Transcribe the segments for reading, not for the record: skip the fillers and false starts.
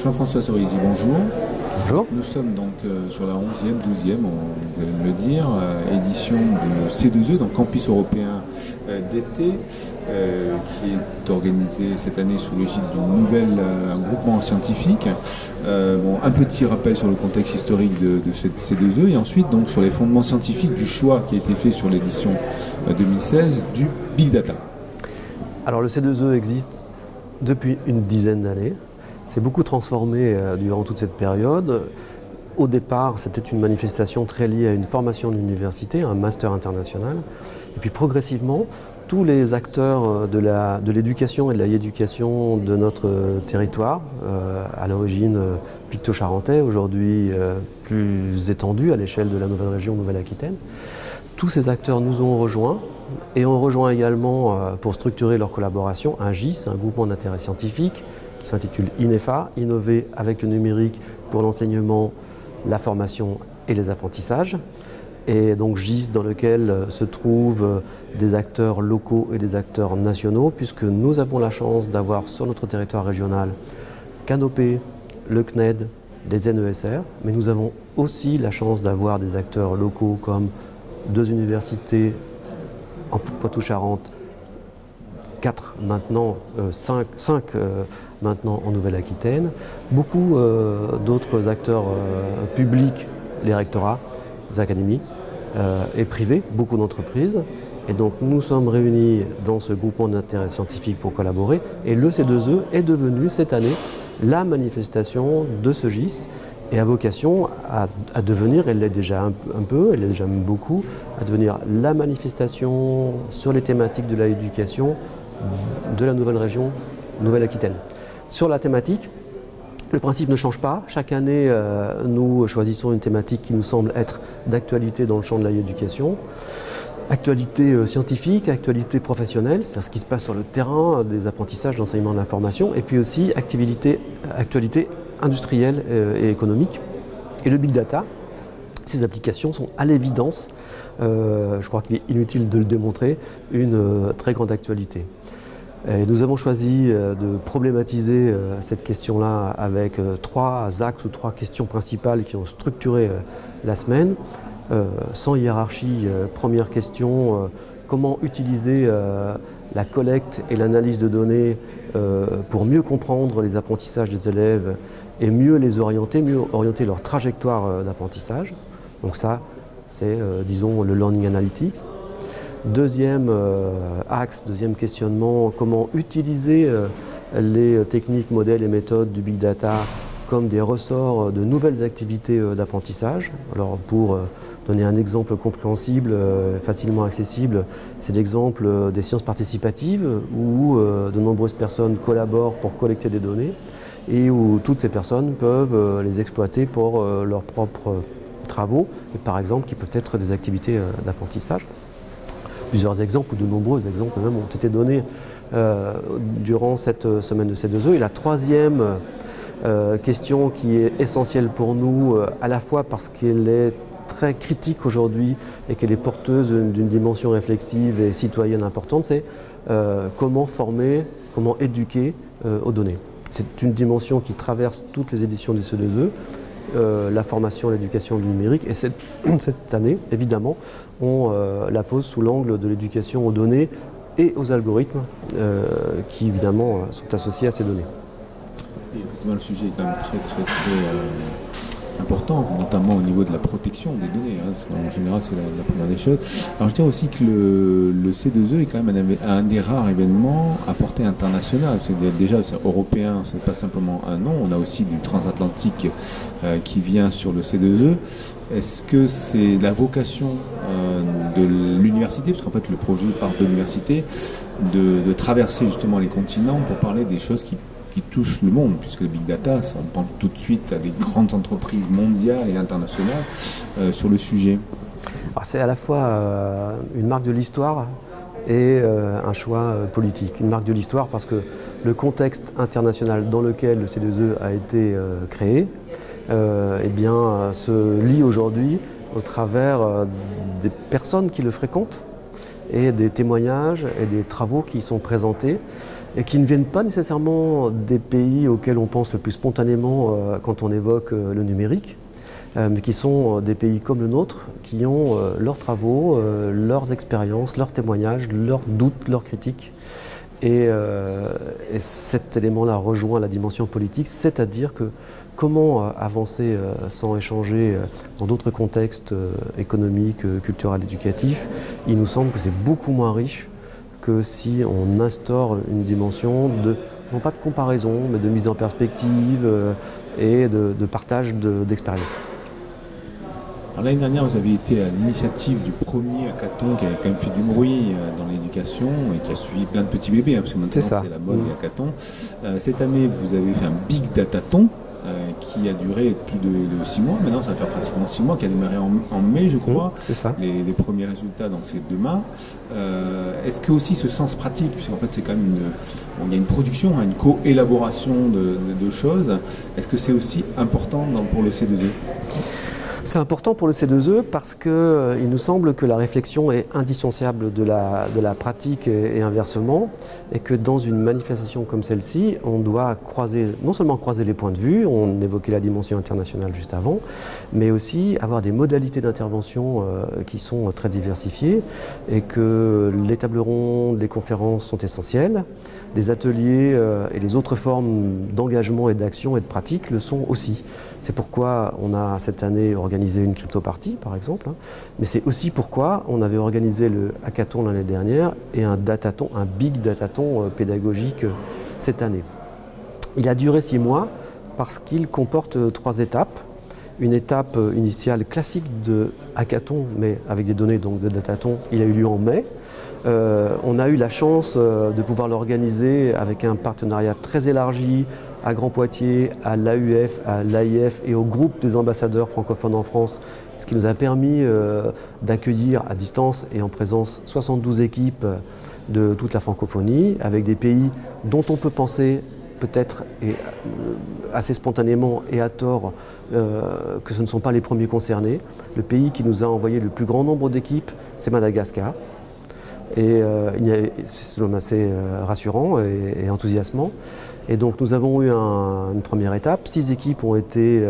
Jean-François Sorisi, bonjour. Bonjour. Nous sommes donc sur la 11e, 12e, vous allez me le dire, édition du C2E, donc Campus européen d'été, qui est organisé cette année sous l'égide d'un nouvel groupement scientifique. Un petit rappel sur le contexte historique de cette C2E et ensuite donc sur les fondements scientifiques du choix qui a été fait sur l'édition 2016 du Big Data. Alors le C2E existe depuis une dizaine d'années. C'est beaucoup transformé durant toute cette période. Au départ, c'était une manifestation très liée à une formation d'université, un master international. Et puis progressivement, tous les acteurs de l'éducation et de la éducation de notre territoire, à l'origine picto-charentais, aujourd'hui plus étendu à l'échelle de la nouvelle région Nouvelle-Aquitaine, tous ces acteurs nous ont rejoints et ont rejoint également pour structurer leur collaboration un GIS, un groupement d'intérêt scientifique, qui s'intitule INEFA, Innover avec le numérique pour l'enseignement, la formation et les apprentissages. Et donc GIS dans lequel se trouvent des acteurs locaux et des acteurs nationaux, puisque nous avons la chance d'avoir sur notre territoire régional Canopé, le CNED, les NESR, mais nous avons aussi la chance d'avoir des acteurs locaux comme deux universités en Poitou-Charentes, 4 maintenant, 5 maintenant en Nouvelle-Aquitaine, beaucoup d'autres acteurs publics, les rectorats, les académies et privés, beaucoup d'entreprises. Et donc nous sommes réunis dans ce groupement d'intérêt scientifique pour collaborer et le C2E est devenu cette année la manifestation de ce GIS et a vocation à devenir, elle l'est déjà un peu, elle l'est déjà même beaucoup, à devenir la manifestation sur les thématiques de l'éducation de la nouvelle région Nouvelle-Aquitaine. Sur la thématique, le principe ne change pas. Chaque année, nous choisissons une thématique qui nous semble être d'actualité dans le champ de l'éducation. Actualité scientifique, actualité professionnelle, c'est-à-dire ce qui se passe sur le terrain, des apprentissages, d'enseignement de l'information, et puis aussi actualité industrielle et économique. Et le Big Data, ces applications sont à l'évidence, je crois qu'il est inutile de le démontrer, une très grande actualité. Et nous avons choisi de problématiser cette question-là avec 3 axes ou 3 questions principales qui ont structuré la semaine. Sans hiérarchie, première question, comment utiliser la collecte et l'analyse de données pour mieux comprendre les apprentissages des élèves et mieux les orienter, mieux orienter leur trajectoire d'apprentissage. Donc ça, c'est, disons, le Learning Analytics. Deuxième axe, deuxième questionnement, comment utiliser les techniques, modèles et méthodes du Big Data comme des ressorts de nouvelles activités d'apprentissage. Alors pour donner un exemple compréhensible, facilement accessible, c'est l'exemple des sciences participatives où de nombreuses personnes collaborent pour collecter des données et où toutes ces personnes peuvent les exploiter pour leurs propres travaux, et par exemple qui peuvent être des activités d'apprentissage. Plusieurs exemples, ou de nombreux exemples même, ont été donnés durant cette semaine de C2E. Et la troisième question qui est essentielle pour nous, à la fois parce qu'elle est très critique aujourd'hui et qu'elle est porteuse d'une dimension réflexive et citoyenne importante, c'est comment former, comment éduquer aux données. C'est une dimension qui traverse toutes les éditions du C2E. La formation, l'éducation du numérique. Et cette année, évidemment, on la pose sous l'angle de l'éducation aux données et aux algorithmes qui, évidemment, sont associés à ces données. Et effectivement, le sujet est quand même très important, notamment au niveau de la protection des données, hein, parce qu'en général, c'est la première des choses. Alors, je dirais aussi que le C2E est quand même un des rares événements à portée internationale. Déjà, c'est européen, c'est pas simplement un nom, on a aussi du transatlantique qui vient sur le C2E. Est-ce que c'est la vocation de l'université, parce qu'en fait, le projet part de l'université, de traverser justement les continents pour parler des choses qui touche le monde, puisque le Big Data, on pense tout de suite à des grandes entreprises mondiales et internationales sur le sujet. C'est à la fois une marque de l'histoire et un choix politique. Une marque de l'histoire parce que le contexte international dans lequel le C2E a été créé se lie aujourd'hui au travers des personnes qui le fréquentent et des témoignages et des travaux qui y sont présentés. et qui ne viennent pas nécessairement des pays auxquels on pense le plus spontanément quand on évoque le numérique, mais qui sont des pays comme le nôtre, qui ont leurs travaux, leurs expériences, leurs témoignages, leurs doutes, leurs critiques. Et cet élément-là rejoint la dimension politique, c'est-à-dire que comment avancer sans échanger dans d'autres contextes économiques, culturels, éducatifs, il nous semble que c'est beaucoup moins riche que si on instaure une dimension de, non pas de comparaison, mais de mise en perspective et de partage d'expériences. L'année dernière, vous avez été à l'initiative du premier hackathon qui a quand même fait du bruit dans l'éducation et qui a suivi plein de petits bébés, parce que maintenant c'est la mode des hackathons. Cette année, vous avez fait un Big Datathon qui a duré plus de 6 mois. Maintenant, ça va faire pratiquement 6 mois, qui a démarré en mai, je crois. C'est ça. Les premiers résultats, donc c'est demain. Est-ce que aussi ce sens pratique, puisqu'en fait c'est quand même il y a une production, une co-élaboration de choses, est-ce que c'est aussi important pour le C2E ? C'est important pour le C2E parce qu'il nous semble que la réflexion est indissociable de la pratique et inversement, et que dans une manifestation comme celle-ci, on doit non seulement croiser les points de vue, on évoquait la dimension internationale juste avant, mais aussi avoir des modalités d'intervention qui sont très diversifiées, et que les tables rondes, les conférences sont essentielles, les ateliers et les autres formes d'engagement et d'action et de pratique le sont aussi. C'est pourquoi on a cette année organisé une crypto-party, par exemple, mais c'est aussi pourquoi on avait organisé le hackathon l'année dernière et un datathon, un big datathon pédagogique cette année. Il a duré 6 mois parce qu'il comporte 3 étapes. Une étape initiale classique de hackathon, mais avec des données donc de datathon, il a eu lieu en mai. On a eu la chance de pouvoir l'organiser avec un partenariat très élargi à Grand Poitiers, à l'AUF, à l'AIF et au groupe des ambassadeurs francophones en France, ce qui nous a permis d'accueillir à distance et en présence 72 équipes de toute la francophonie, avec des pays dont on peut penser peut-être assez spontanément et à tort que ce ne sont pas les premiers concernés. Le pays qui nous a envoyé le plus grand nombre d'équipes, c'est Madagascar. Et c'est assez rassurant et enthousiasmant. Et donc nous avons eu une première étape. 6 équipes ont été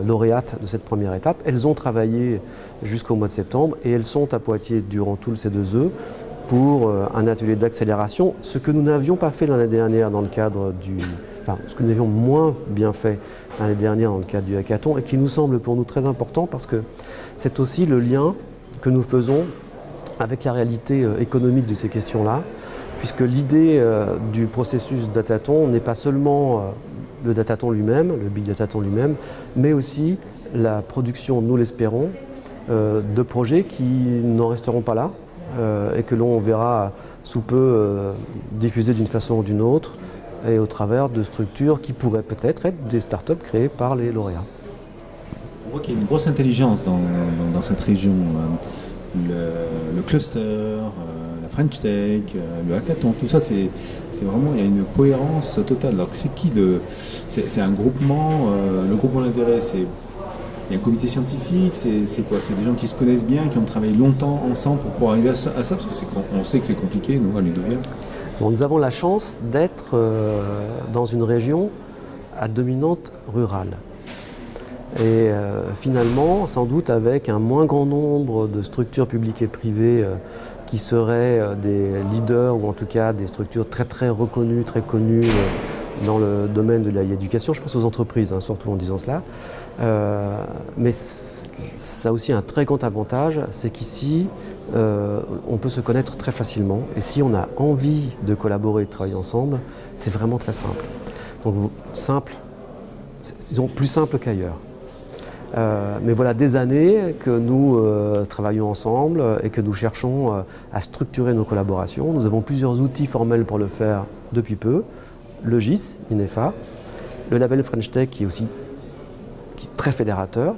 lauréates de cette première étape. Elles ont travaillé jusqu'au mois de septembre et elles sont à Poitiers durant tout le C2E pour un atelier d'accélération, ce que nous n'avions pas fait l'année dernière dans le cadre ce que nous avions moins bien fait l'année dernière dans le cadre du hackathon et qui nous semble pour nous très important parce que c'est aussi le lien que nous faisons avec la réalité économique de ces questions-là, puisque l'idée du processus datathon n'est pas seulement le datathon lui-même, le big datathon lui-même, mais aussi la production, nous l'espérons, de projets qui n'en resteront pas là et que l'on verra sous peu diffusés d'une façon ou d'une autre et au travers de structures qui pourraient peut-être être des startups créées par les lauréats. On voit qu'il y a une grosse intelligence dans cette région. Le cluster, la French Tech, le hackathon, tout ça, c'est vraiment, il y a une cohérence totale. Alors c'est qui c'est un groupement, le groupement d'intérêt, il y a un comité scientifique, c'est quoi? C'est des gens qui se connaissent bien, qui ont travaillé longtemps ensemble pour pouvoir arriver à ça, parce qu'on sait que c'est compliqué, nous, à Ludovia. Bon, nous avons la chance d'être dans une région à dominante rurale. Et finalement, sans doute avec un moins grand nombre de structures publiques et privées qui seraient des leaders ou en tout cas des structures très très reconnues, très connues dans le domaine de l'éducation. Je pense aux entreprises, surtout en disant cela. Mais ça a aussi un très grand avantage, c'est qu'ici, on peut se connaître très facilement. Et si on a envie de collaborer et de travailler ensemble, c'est vraiment très simple. Donc simple, disons plus simple qu'ailleurs. Mais voilà des années que nous travaillons ensemble et que nous cherchons à structurer nos collaborations. Nous avons plusieurs outils formels pour le faire depuis peu. Le GIS, INEFA, le label French Tech qui est très fédérateur,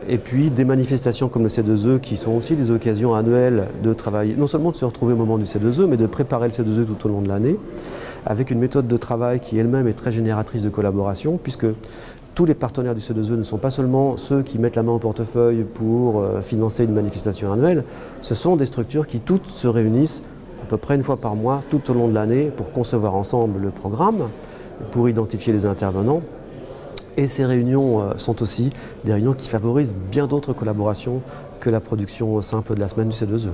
et puis des manifestations comme le C2E qui sont aussi des occasions annuelles de travailler, non seulement de se retrouver au moment du C2E, mais de préparer le C2E tout au long de l'année, avec une méthode de travail qui elle-même est très génératrice de collaboration, puisque tous les partenaires du C2E ne sont pas seulement ceux qui mettent la main au portefeuille pour financer une manifestation annuelle, ce sont des structures qui toutes se réunissent à peu près une fois par mois tout au long de l'année pour concevoir ensemble le programme, pour identifier les intervenants. Et ces réunions sont aussi des réunions qui favorisent bien d'autres collaborations que la production simple de la semaine du C2E.